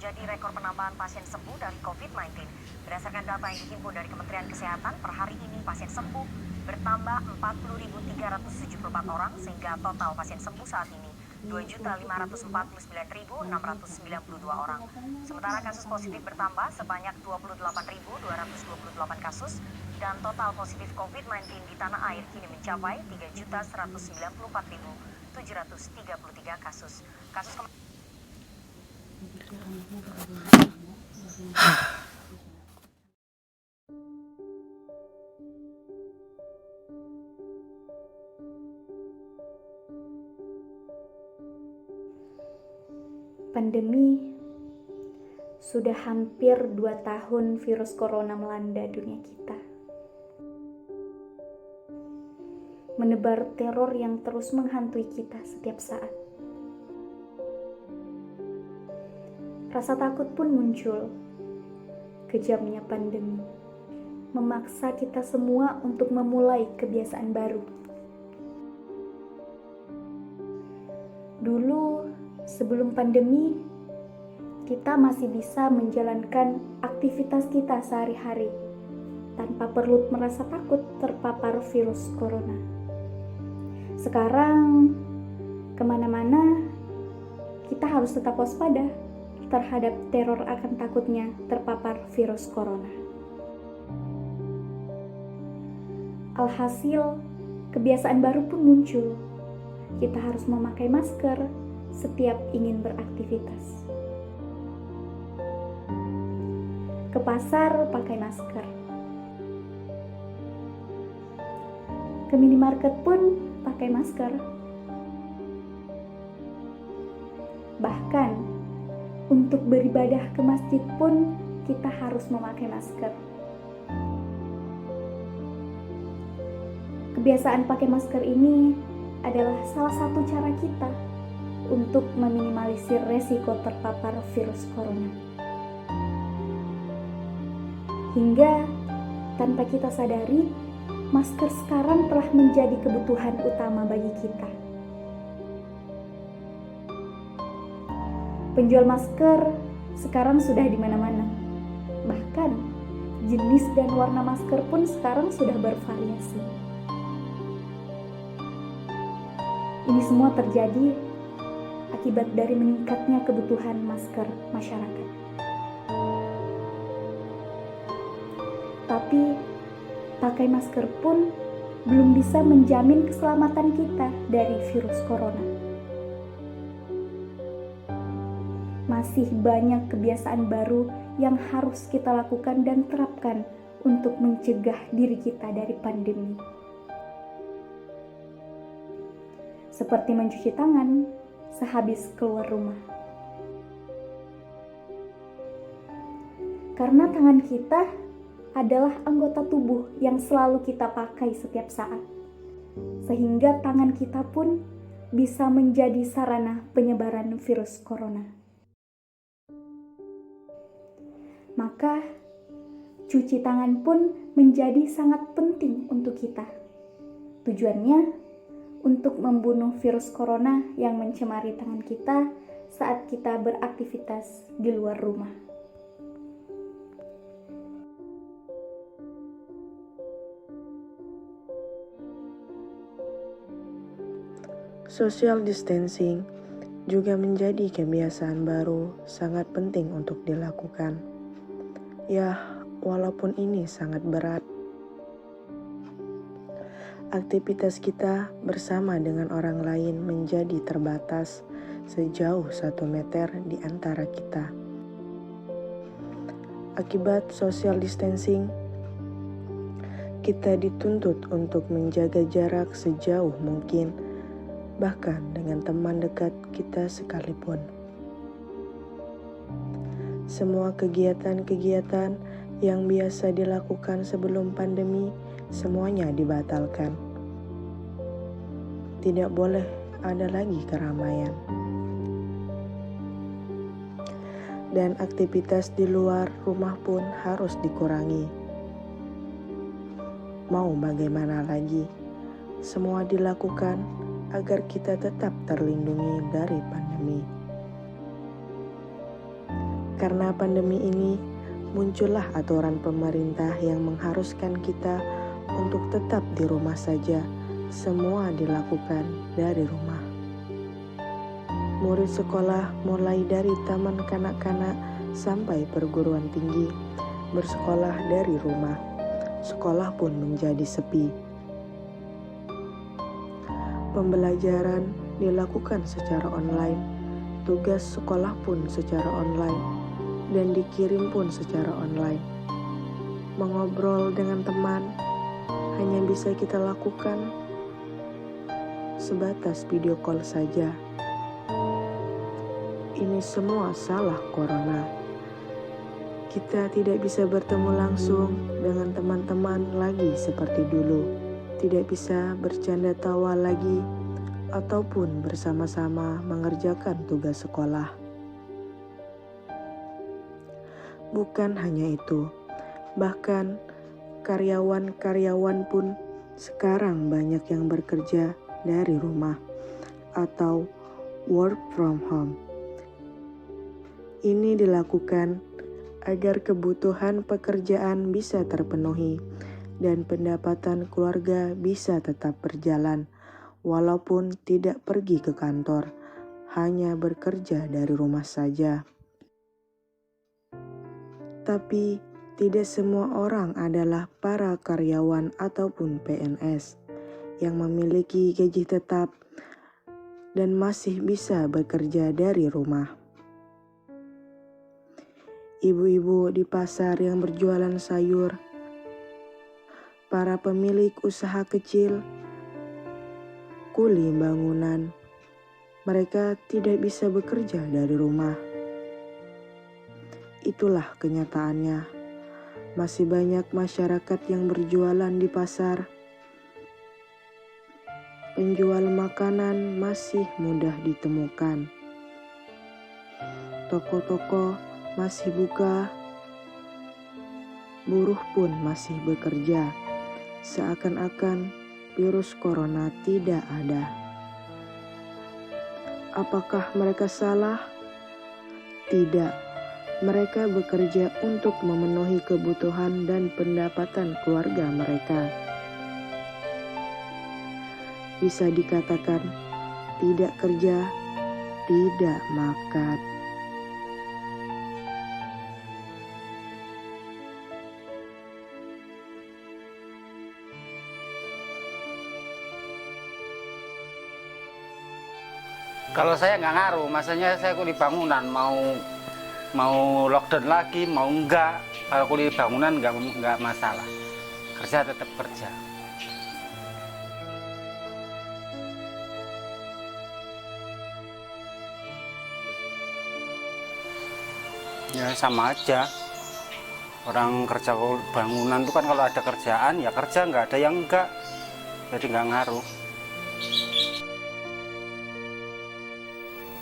menjadi rekor penambahan pasien sembuh dari COVID-19. Berdasarkan data yang dihimpun dari Kementerian Kesehatan, per hari ini pasien sembuh bertambah 40.374 orang, sehingga total pasien sembuh saat ini 2.549.692 orang. Sementara kasus positif bertambah sebanyak 28.228 kasus, dan total positif COVID-19 di tanah air kini mencapai 3.194.733 kasus. Pandemi sudah hampir 2 tahun virus corona melanda dunia kita. Menebar teror yang terus menghantui kita setiap saat. Rasa takut pun muncul. Kejamnya pandemi memaksa kita semua untuk memulai kebiasaan baru. Dulu, sebelum pandemi, kita masih bisa menjalankan aktivitas kita sehari-hari tanpa perlu merasa takut terpapar virus corona. Sekarang, kemana-mana, kita harus tetap waspada terhadap teror akan takutnya terpapar virus corona. Alhasil, kebiasaan baru pun muncul. Kita harus memakai masker setiap ingin beraktivitas. Ke pasar pakai masker. Ke minimarket pun pakai masker. Bahkan untuk beribadah ke masjid pun kita harus memakai masker. Kebiasaan pakai masker ini adalah salah satu cara kita untuk meminimalisir resiko terpapar virus corona. Hingga tanpa kita sadari, masker sekarang telah menjadi kebutuhan utama bagi kita. Penjual masker sekarang sudah di mana-mana. Bahkan jenis dan warna masker pun sekarang sudah bervariasi. Ini semua terjadi akibat dari meningkatnya kebutuhan masker masyarakat. Tapi pakai masker pun belum bisa menjamin keselamatan kita dari virus corona. Masih banyak kebiasaan baru yang harus kita lakukan dan terapkan untuk mencegah diri kita dari pandemi. Seperti mencuci tangan sehabis keluar rumah. Karena tangan kita adalah anggota tubuh yang selalu kita pakai setiap saat. Sehingga tangan kita pun bisa menjadi sarana penyebaran virus corona. Maka, cuci tangan pun menjadi sangat penting untuk kita. Tujuannya untuk membunuh virus corona yang mencemari tangan kita saat kita beraktivitas di luar rumah. Social distancing juga menjadi kebiasaan baru sangat penting untuk dilakukan. Ya, walaupun ini sangat berat. Aktivitas kita bersama dengan orang lain menjadi terbatas sejauh 1 meter di antara kita. Akibat social distancing, kita dituntut untuk menjaga jarak sejauh mungkin, bahkan dengan teman dekat kita sekalipun. Semua kegiatan-kegiatan yang biasa dilakukan sebelum pandemi semuanya dibatalkan. Tidak boleh ada lagi keramaian. Dan aktivitas di luar rumah pun harus dikurangi. Mau bagaimana lagi? Semua dilakukan agar kita tetap terlindungi dari pandemi. Karena pandemi ini, muncullah aturan pemerintah yang mengharuskan kita untuk tetap di rumah saja. Semua dilakukan dari rumah. Murid sekolah mulai dari taman kanak-kanak sampai perguruan tinggi bersekolah dari rumah. Sekolah pun menjadi sepi. Pembelajaran dilakukan secara online, tugas sekolah pun secara online, dan dikirim pun secara online. Mengobrol dengan teman hanya bisa kita lakukan sebatas video call saja. Ini semua salah corona. Kita tidak bisa bertemu langsung dengan teman-teman lagi seperti dulu. Tidak bisa bercanda tawa lagi ataupun bersama-sama mengerjakan tugas sekolah. Bukan hanya itu, bahkan karyawan-karyawan pun sekarang banyak yang bekerja dari rumah atau work from home. Ini dilakukan agar kebutuhan pekerjaan bisa terpenuhi dan pendapatan keluarga bisa tetap berjalan walaupun tidak pergi ke kantor, hanya bekerja dari rumah saja. Tapi tidak semua orang adalah para karyawan ataupun PNS yang memiliki gaji tetap dan masih bisa bekerja dari rumah. Ibu-ibu di pasar yang berjualan sayur, para pemilik usaha kecil, kuli bangunan, mereka tidak bisa bekerja dari rumah. Itulah kenyataannya. Masih banyak masyarakat yang berjualan di pasar. Penjual makanan masih mudah ditemukan. Toko-toko masih buka. Buruh pun masih bekerja. Seakan-akan virus corona tidak ada. Apakah mereka salah? Tidak. Mereka bekerja untuk memenuhi kebutuhan dan pendapatan keluarga mereka. Bisa dikatakan, tidak kerja, tidak makan. Kalau saya nggak ngaruh, masanya saya kuli bangunan mau lockdown lagi, mau enggak. Kalau kuli bangunan nggak masalah, kerja tetap kerja. Ya sama aja. Orang kerja bangunan itu kan kalau ada kerjaan ya kerja, nggak ada yang enggak, jadi nggak ngaruh.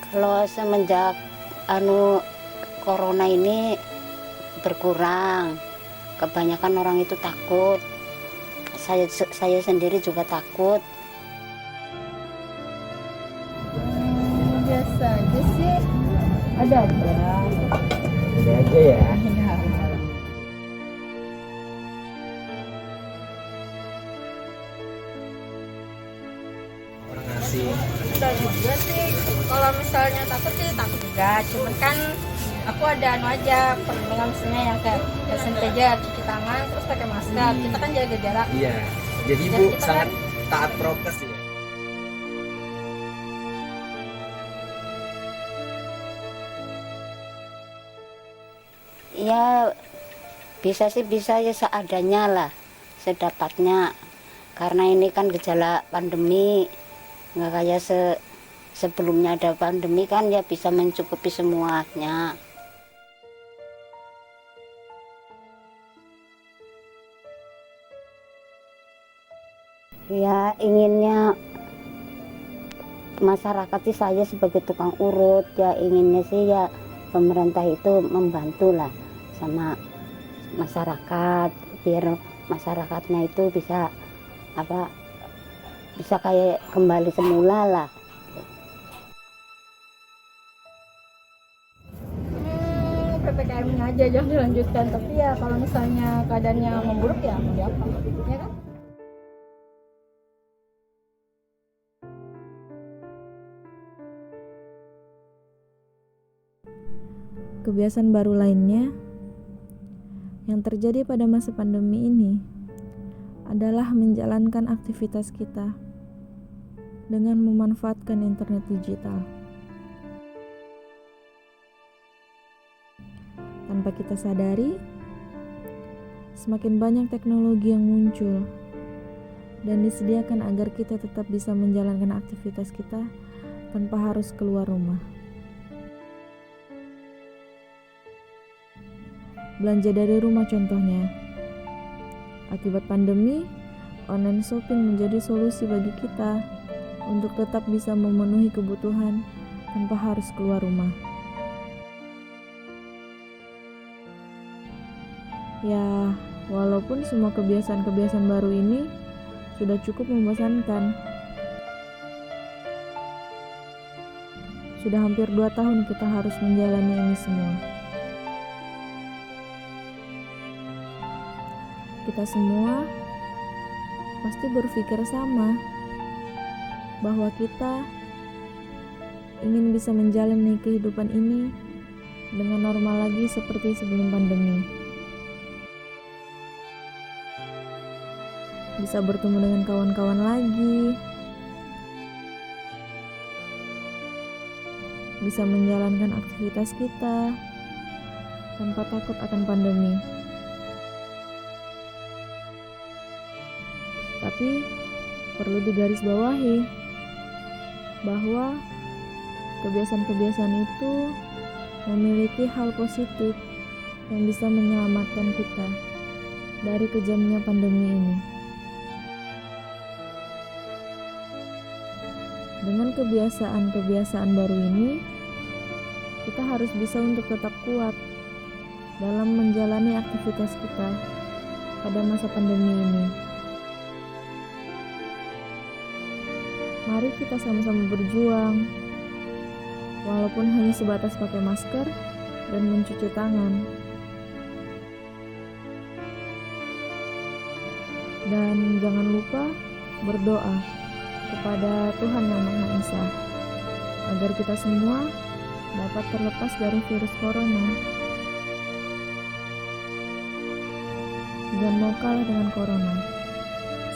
Kalau semenjak corona ini berkurang, kebanyakan orang itu takut. Saya sendiri juga takut. Biasa aja sih. Ada aja ya. Orang asing. Kita juga sih. Kalau misalnya takut sih takut juga. Cuman kan aku ada aja perlindungan misalnya yang kayak hand sanitizer, cuci tangan, terus pakai masker. Kita kan jaga jarak. Iya. Jadi Dan Ibu kita sangat kan- taat prokes ya. Ya bisa sih, bisa ya seadanya lah, sedapatnya. Karena ini kan gejala pandemi, nggak kayak sebelumnya ada pandemi kan ya bisa mencukupi semuanya. Ya inginnya masyarakat sih, saya sebagai tukang urut ya inginnya sih ya pemerintah itu membantu lah sama masyarakat biar masyarakatnya itu bisa bisa kayak kembali semula lah. aja, jangan dilanjutkan. Tapi ya kalau misalnya keadaannya memburuk ya mau diapa, ya kan? Kebiasaan baru lainnya yang terjadi pada masa pandemi ini adalah menjalankan aktivitas kita dengan memanfaatkan internet digital. Tanpa kita sadari, semakin banyak teknologi yang muncul dan disediakan agar kita tetap bisa menjalankan aktivitas kita tanpa harus keluar rumah. Belanja dari rumah contohnya. Akibat pandemi, online shopping menjadi solusi bagi kita untuk tetap bisa memenuhi kebutuhan tanpa harus keluar rumah. Ya, walaupun semua kebiasaan-kebiasaan baru ini sudah cukup membosankan. Sudah hampir 2 tahun kita harus menjalani ini semua. Kita semua pasti berpikir sama, bahwa kita ingin bisa menjalani kehidupan ini dengan normal lagi seperti sebelum pandemi. Bisa bertemu dengan kawan-kawan lagi, bisa menjalankan aktivitas kita tanpa takut akan pandemi. Tapi perlu digarisbawahi bahwa kebiasaan-kebiasaan itu memiliki hal positif yang bisa menyelamatkan kita dari kejamnya pandemi ini. Dengan kebiasaan-kebiasaan baru ini, kita harus bisa untuk tetap kuat dalam menjalani aktivitas kita pada masa pandemi ini. Mari kita sama-sama berjuang, walaupun hanya sebatas pakai masker dan mencuci tangan. Dan jangan lupa berdoa kepada Tuhan Yang Maha Esa, agar kita semua dapat terlepas dari virus corona. Jangan mau kalah dengan corona.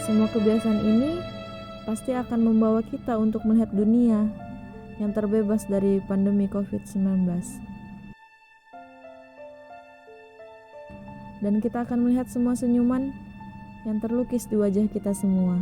Semua kebiasaan ini pasti akan membawa kita untuk melihat dunia yang terbebas dari pandemi COVID-19. Dan kita akan melihat semua senyuman yang terlukis di wajah kita semua.